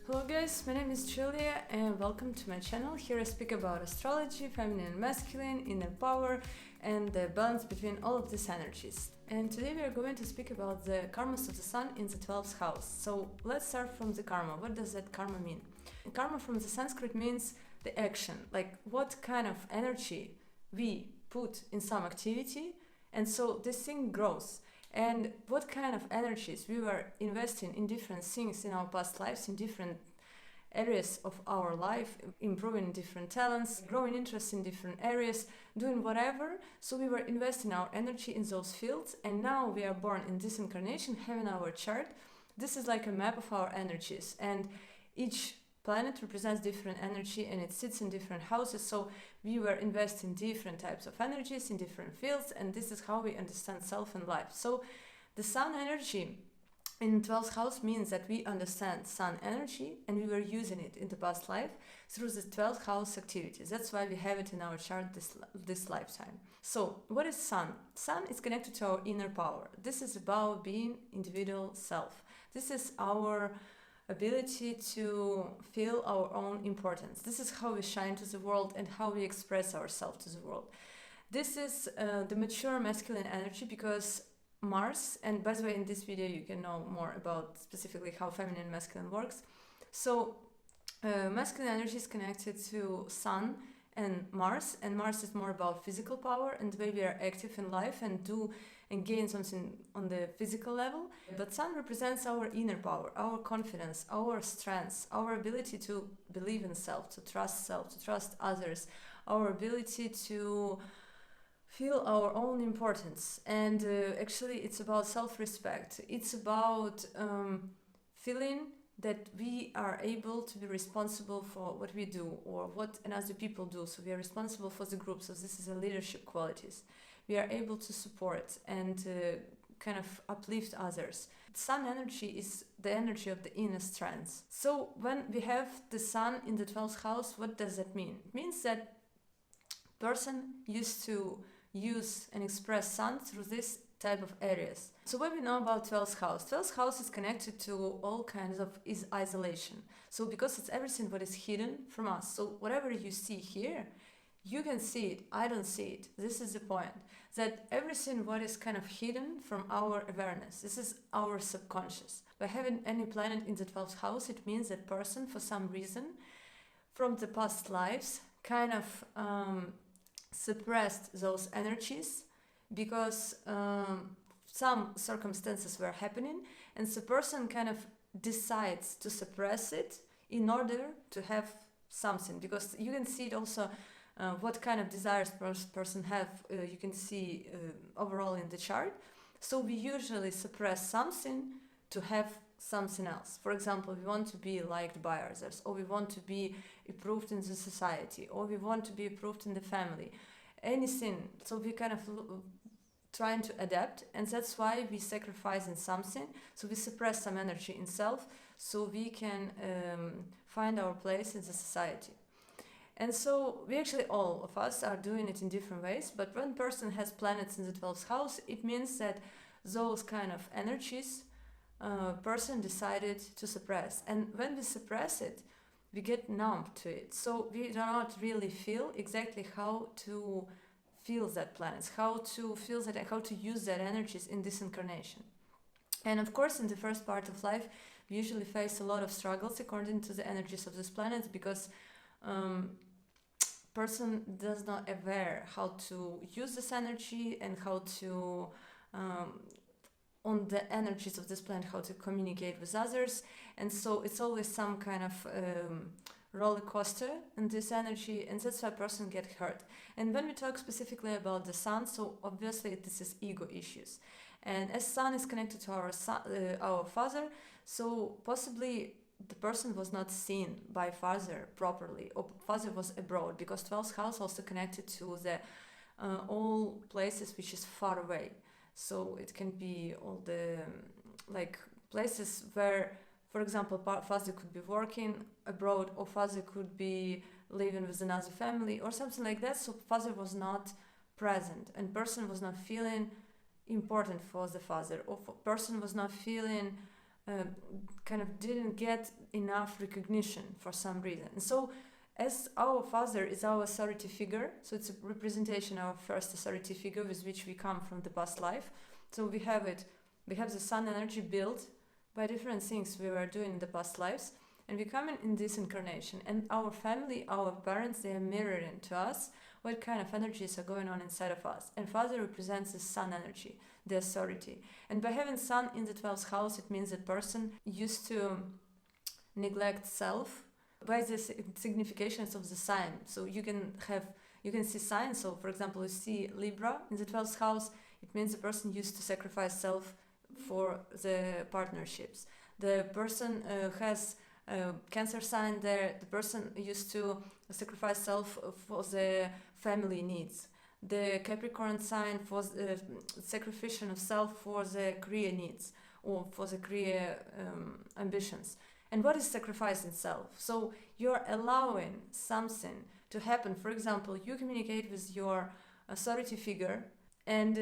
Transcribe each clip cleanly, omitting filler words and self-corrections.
Hello guys, my name is Julia and welcome to my channel. Here I speak about astrology, feminine and masculine, inner power and the balance between all of these energies. And today we are going to speak about the karmas of the sun in the 12th house. So let's start from the karma. What does that karma mean? Karma from the Sanskrit means the action, like what kind of energy we put in some activity, and so this thing grows. And what kind of energies we were investing in different things in our past lives, in different areas of our life, improving different talents, growing interest in different areas, doing whatever. So we were investing our energy in those fields, and now we are born in this incarnation, having our chart. This is like a map of our energies, and each planet represents different energy and it sits in different houses. So we were investing different types of energies in different fields, and this is how we understand self and life. So the sun energy in 12th house means that we understand sun energy and we were using it in the past life through the 12th house activities. That's why we have it in our chart this lifetime. So what is sun? Sun is connected to our inner power. This is about being individual self. This is our ability to feel our own importance. This is how we shine to the world and how we express ourselves to the world. This is the mature masculine energy, because Mars, and by the way, in this video you can know more about specifically how feminine and masculine works. So masculine energy is connected to sun and Mars is more about physical power and the way we are active in life and do and gain something on the physical level. But sun represents our inner power, our confidence, our strengths, our ability to believe in self, to trust others, our ability to feel our own importance. And actually it's about self-respect. It's about feeling that we are able to be responsible for what we do or what another people do. So we are responsible for the group. So this is a leadership qualities. We are able to support and kind of uplift others. Sun energy is the energy of the inner strength. So when we have the sun in the 12th house, what does that mean? It means that person used to use and express sun through this type of areas. So what we know about 12th house? 12th house is connected to all kinds of isolation. So because it's everything what is hidden from us. So whatever you see here, you can see it, I don't see it. This is the point. That everything what is kind of hidden from our awareness, this is our subconscious. By having any planet in the 12th house, it means that person, for some reason, from the past lives, kind of suppressed those energies because some circumstances were happening, and the person kind of decides to suppress it in order to have something, because you can see it also what kind of desires person have, you can see overall in the chart. So we usually suppress something to have something else. For example, we want to be liked by others, or we want to be approved in the society, or we want to be approved in the family, anything. So we kind of trying to adapt, and that's why we sacrifice in something. So we suppress some energy in self so we can find our place in the society. And so we actually, all of us are doing it in different ways, but when person has planets in the 12th house, it means that those kind of energies person decided to suppress. And when we suppress it, we get numb to it. So we do not really feel exactly how to feel that planets, how to feel that, how to use that energies in this incarnation. And of course, in the first part of life, we usually face a lot of struggles according to the energies of these planets, because person does not aware how to use this energy and how to on the energies of this planet, how to communicate with others. And so it's always some kind of roller coaster in this energy, and that's why person get hurt. And when we talk specifically about the sun, so obviously this is ego issues, and as sun is connected to our father, so possibly the person was not seen by father properly, or father was abroad, because 12th house also connected to the all places which is far away. So it can be all the like places where, for example, father could be working abroad, or father could be living with another family or something like that. So father was not present, and person was not feeling important for the father, or person was not feeling kind of didn't get enough recognition for some reason. And so as our father is our authority figure, so it's a representation of our first authority figure with which we come from the past life. So we have the sun energy built by different things we were doing in the past lives, and we come in this incarnation, and our family, our parents, they are mirroring to us what kind of energies are going on inside of us. And father represents the sun energy, the authority. And by having sun in the 12th house, it means that person used to neglect self by the significations of the sign. So you can see signs. So for example, you see Libra in the 12th house, it means the person used to sacrifice self for the partnerships. The person has Cancer sign there, the person used to sacrifice self for the family needs. The Capricorn sign for the sacrifice of self for the career needs or for the career ambitions. And what is sacrificing self? So you're allowing something to happen. For example, you communicate with your authority figure, and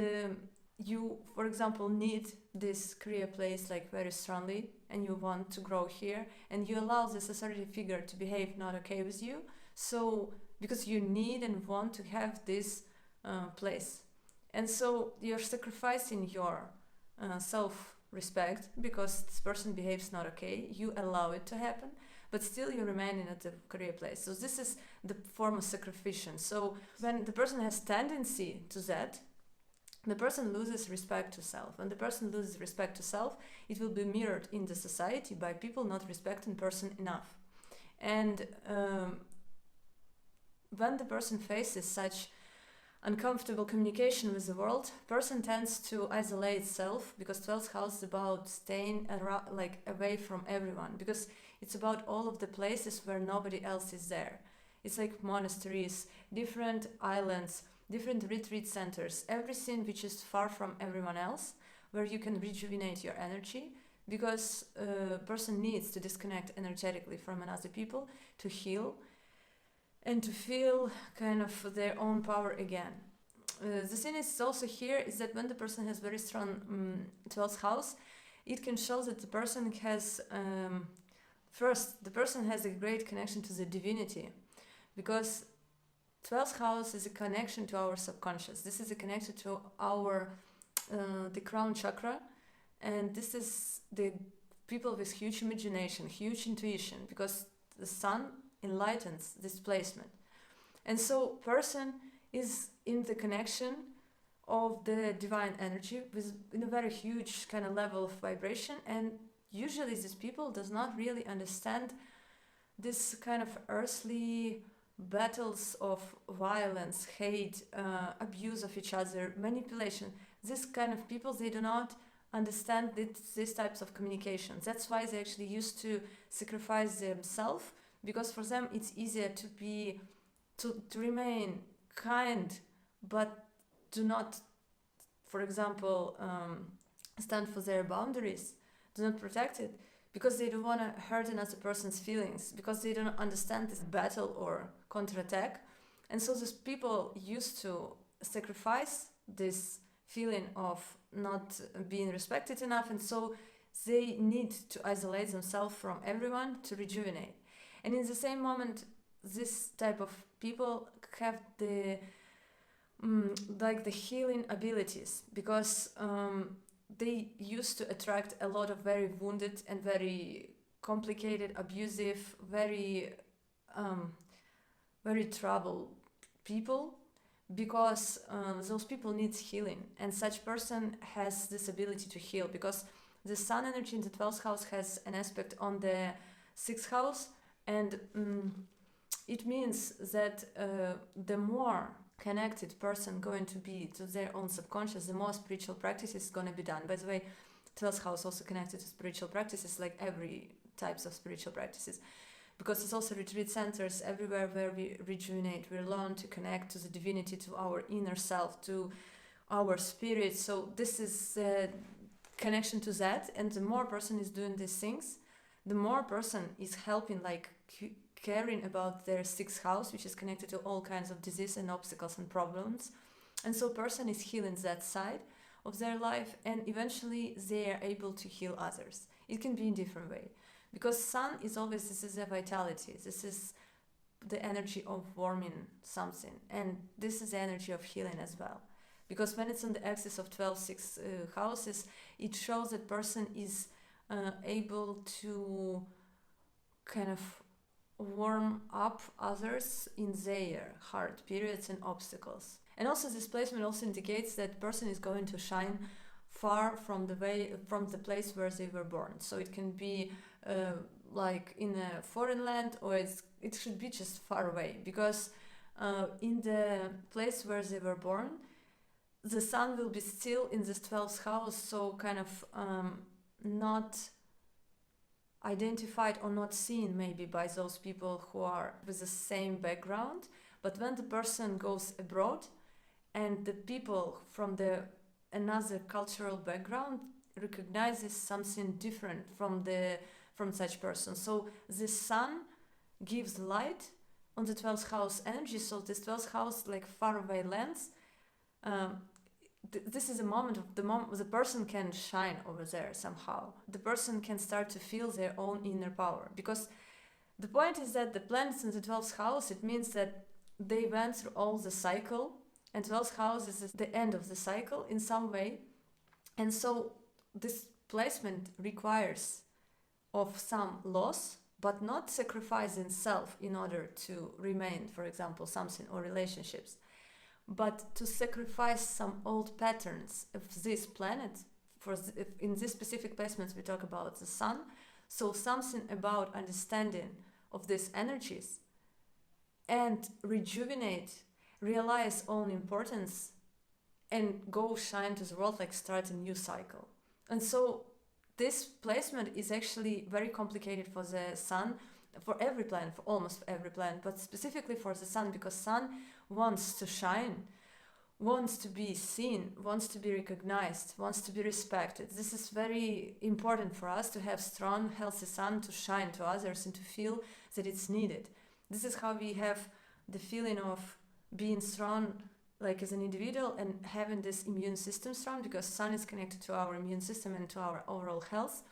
you, for example, need this career place like very strongly, and you want to grow here, and you allow this authority figure to behave not okay with you. So because you need and want to have this place, and so you're sacrificing your self-respect because this person behaves not okay. You allow it to happen, but still you're remaining at the career place. So this is the form of sacrifice. So when the person has tendency to that, the person loses respect to self. When the person loses respect to self, it will be mirrored in the society by people not respecting person enough. And when the person faces such uncomfortable communication with the world, person tends to isolate self, because 12th house is about staying around, like away from everyone, because it's about all of the places where nobody else is there. It's like monasteries, different islands, different retreat centers, everything which is far from everyone else, where you can rejuvenate your energy, because a person needs to disconnect energetically from another people to heal and to feel kind of their own power again. The thing is also here is that when the person has very strong 12th house, it can show that the person has, first, the person has a great connection to the divinity, because 12th house is a connection to our subconscious. This is a connection to our the crown chakra, and this is the people with huge imagination, huge intuition, because the sun enlightens this placement. And so person is in the connection of the divine energy with in a very huge kind of level of vibration, and usually these people does not really understand this kind of earthly battles of violence, hate, abuse of each other, manipulation. This kind of people, they do not understand these types of communications. That's why they actually used to sacrifice themselves, because for them it's easier to remain kind, but do not, for example, stand for their boundaries, do not protect it, because they don't want to hurt another person's feelings, because they don't understand this battle or counterattack. And so these people used to sacrifice this feeling of not being respected enough, and so they need to isolate themselves from everyone to rejuvenate. And in the same moment, this type of people have the like the healing abilities, because they used to attract a lot of very wounded and very complicated, abusive, very troubled people, because those people need healing, and such person has this ability to heal, because the sun energy in the 12th house has an aspect on the 6th house, and it means that the more connected person going to be to their own subconscious, the more spiritual practice is going to be done. By the way, 12th house also connected to spiritual practices, like every types of spiritual practices, because it's also retreat centers everywhere where we rejuvenate, we learn to connect to the divinity, to our inner self, to our spirit. So this is a connection to that, and the more person is doing these things, the more person is helping, like caring about their 6th house, which is connected to all kinds of disease and obstacles and problems. And so person is healing that side of their life, and eventually they are able to heal others. It can be in different way, because sun is always, this is a vitality, this is the energy of warming something, and this is the energy of healing as well. Because when it's on the axis of 12 houses, it shows that person is able to kind of warm up others in their hard periods and obstacles. And also this placement also indicates that person is going to shine far from the place where they were born. So it can be like in a foreign land, or it should be just far away, because in the place where they were born, the sun will be still in this 12th house, so kind of not identified or not seen maybe by those people who are with the same background. But when the person goes abroad and the people from another cultural background recognizes something different from such person, so the sun gives light on the 12th house energy. So this 12th house, like far away lands, this is a moment of the person can shine over there somehow. The person can start to feel their own inner power, because the point is that the planets in the 12th house, it means that they went through all the cycle, and 12th house is the end of the cycle in some way. And so this placement requires of some loss, but not sacrificing self in order to remain, for example, something or relationships, but to sacrifice some old patterns of this planet. In this specific placements we talk about the sun, so something about understanding of these energies and rejuvenate, realize own importance, and go shine to the world, like start a new cycle. And so this placement is actually very complicated for the sun, for every planet, for almost every planet, but specifically for the sun, because sun wants to shine, wants to be seen, wants to be recognized, wants to be respected. This is very important for us, to have strong, healthy sun to shine to others and to feel that it's needed. This is how we have the feeling of being strong, like as an individual, and having this immune system strong, because sun is connected to our immune system and to our overall health.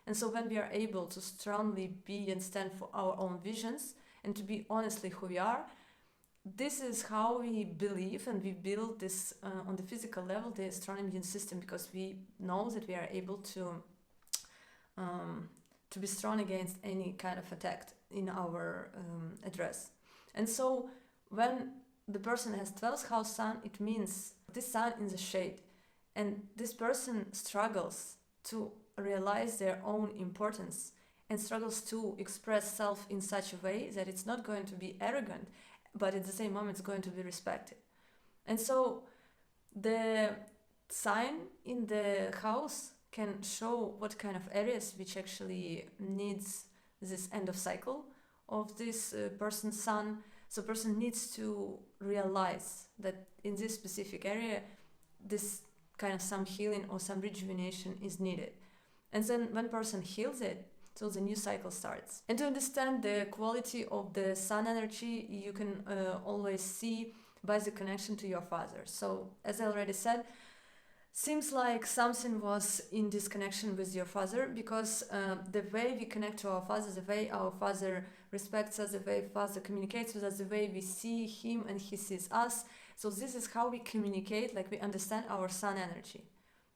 And so when we are able to strongly be and stand for our own visions and to be honestly who we are, this is how we believe and we build this on the physical level, the strong immune system, because we know that we are able to be strong against any kind of attack in our address. And so when the person has 12th house sun, it means this sun in the shade, and this person struggles to realize their own importance and struggles to express self in such a way that it's not going to be arrogant, but at the same moment it's going to be respected. And so the sign in the house can show what kind of areas which actually needs this end of cycle of this person's sun. So person needs to realize that in this specific area, this kind of some healing or some rejuvenation is needed. And then when person heals it, so the new cycle starts. And to understand the quality of the sun energy, you can always see by the connection to your father. So as I already said, seems like something was in this connection with your father, because the way we connect to our father, the way our father respects us, the way father communicates with us, the way we see him and he sees us. So this is how we communicate, like we understand our sun energy.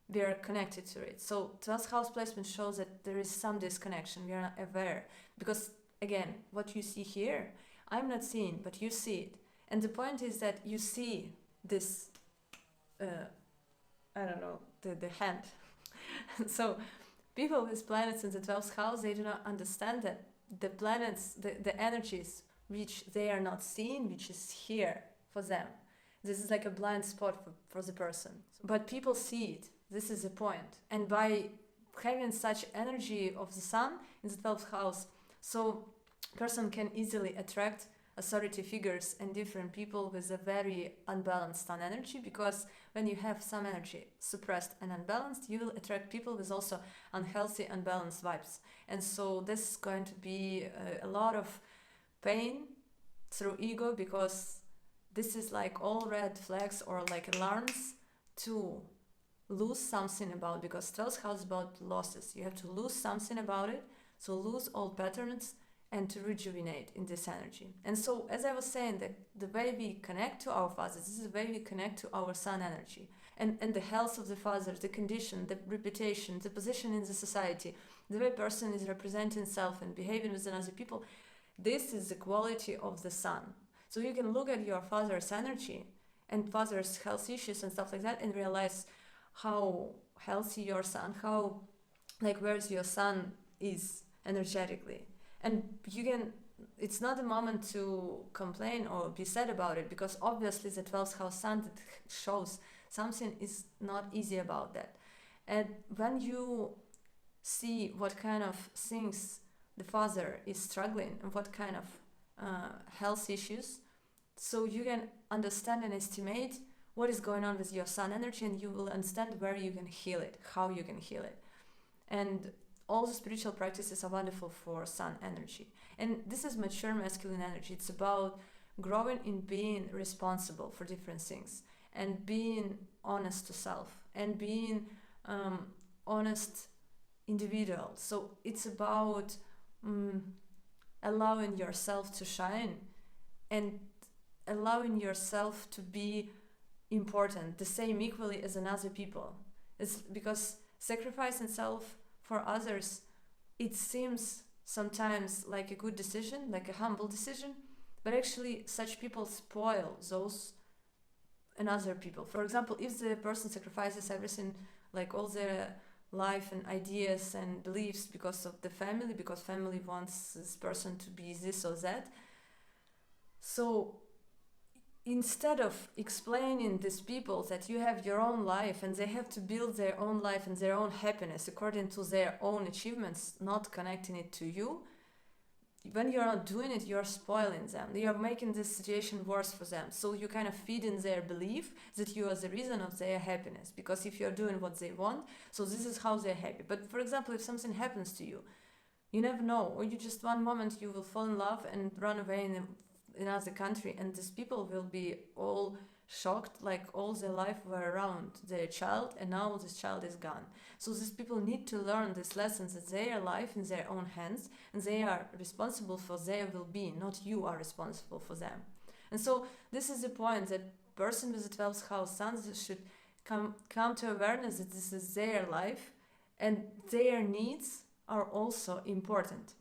We are connected to it. So 12th house placement shows that there is some disconnection. We are not aware, because again, what you see here, I'm not seeing, but you see it. And the point is that you see this, I don't know, the hand. So people with planets in the 12th house, they do not understand that the planets, the energies which they are not seeing, which is here for them. This is like a blind spot for the person. But people see it. This is the point. And by having such energy of the sun in the 12th house, so person can easily attract authority figures and different people with a very unbalanced sun energy, because when you have sun energy suppressed and unbalanced, you will attract people with also unhealthy, unbalanced vibes. And so this is going to be a lot of pain through ego, because this is like all red flags or like alarms to lose something about, because 12th house is about losses. You have to lose something about it, so lose old patterns and to rejuvenate in this energy. And so, as I was saying, the way we connect to our fathers, this is the way we connect to our sun energy. And the health of the father, the condition, the reputation, the position in the society, the way person is representing self and behaving with other people, this is the quality of the sun. So you can look at your father's energy and father's health issues and stuff like that and realize how healthy your sun, how, like, where's your sun is energetically. And you can, it's not a moment to complain or be sad about it, because obviously the 12th house sun that shows something is not easy about that. And when you see what kind of things the father is struggling and what kind of health issues, so you can understand and estimate what is going on with your sun energy, and you will understand where you can heal it, how you can heal it. And all the spiritual practices are wonderful for sun energy. And this is mature masculine energy. It's about growing in being responsible for different things and being honest to self and being honest individual. So it's about allowing yourself to shine and allowing yourself to be important, the same equally as another people. It's because sacrificing self for others, it seems sometimes like a good decision, like a humble decision, but actually such people spoil those and other people. For example, if the person sacrifices everything, like all their life and ideas and beliefs because of the family, because family wants this person to be this or that, so instead of explaining these people that you have your own life and they have to build their own life and their own happiness according to their own achievements, not connecting it to you, when you're not doing it, you're spoiling them. You're making this situation worse for them. So you kind of feed in their belief that you are the reason of their happiness. Because if you're doing what they want, so this is how they're happy. But for example, if something happens to you, you never know. Or you just one moment you will fall in love and run away in another country, and these people will be all shocked, like all their life were around their child and now this child is gone. So these people need to learn these lessons, that their life in their own hands and they are responsible for their well-being, not you are responsible for them. And so this is the point, that person with the 12th house sun should come to awareness that this is their life and their needs are also important.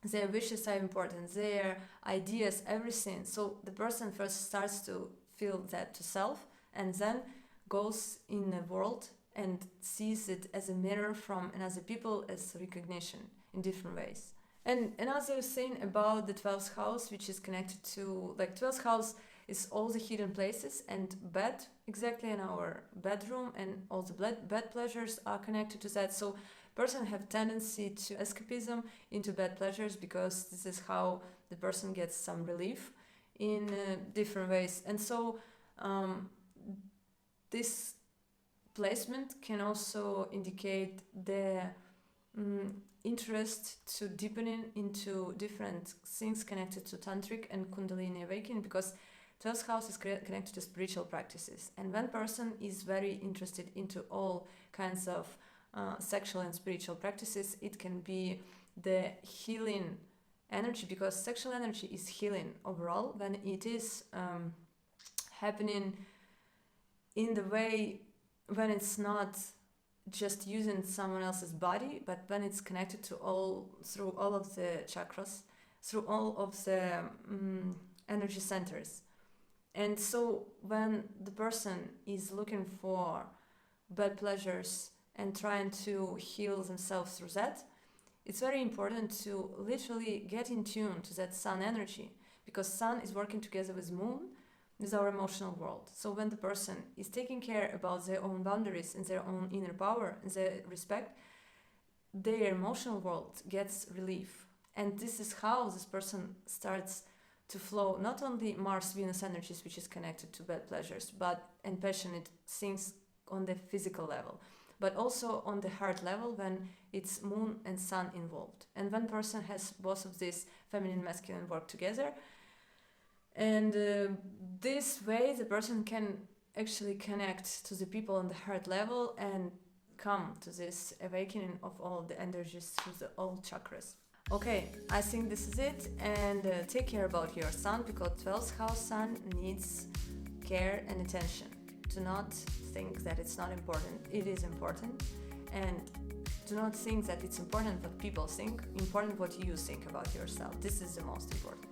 Their wishes are important, their ideas, everything. So the person first starts to feel that to self and then goes in the world and sees it as a mirror from another people, as recognition in different ways. And another thing about the 12th house, which is connected to, like, 12th house is all the hidden places, and bed, exactly in our bedroom, and all the bed pleasures are connected to that. So person have tendency to escapism into bad pleasures, because this is how the person gets some relief in different ways. And so this placement can also indicate the interest to deepening into different things connected to tantric and kundalini awakening, because 12th house is connected to spiritual practices. And when person is very interested into all kinds of sexual and spiritual practices, it can be the healing energy, because sexual energy is healing overall when it is happening in the way when it's not just using someone else's body, but when it's connected to through all of the chakras, through all of the energy centers. And so when the person is looking for bad pleasures and trying to heal themselves through that, it's very important to literally get in tune to that sun energy, because sun is working together with moon, with our emotional world. So when the person is taking care about their own boundaries and their own inner power and their respect, their emotional world gets relief. And this is how this person starts to flow not only Mars-Venus energies, which is connected to bad pleasures, and passionate things on the physical level, but also on the heart level when it's moon and sun involved. And one person has both of these, feminine and masculine, work together. And this way the person can actually connect to the people on the heart level and come to this awakening of all the energies through the all chakras. Okay, I think this is it, and take care about your sun, because 12th house sun needs care and attention. Do not think that it's not important. It is important, and do not think that it's important what people think. Important what you think about yourself. This is the most important.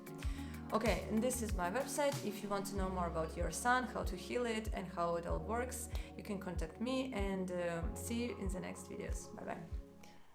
Okay, and this is my website. If you want to know more about your sun, how to heal it, and how it all works, you can contact me, and see you in the next videos. Bye bye.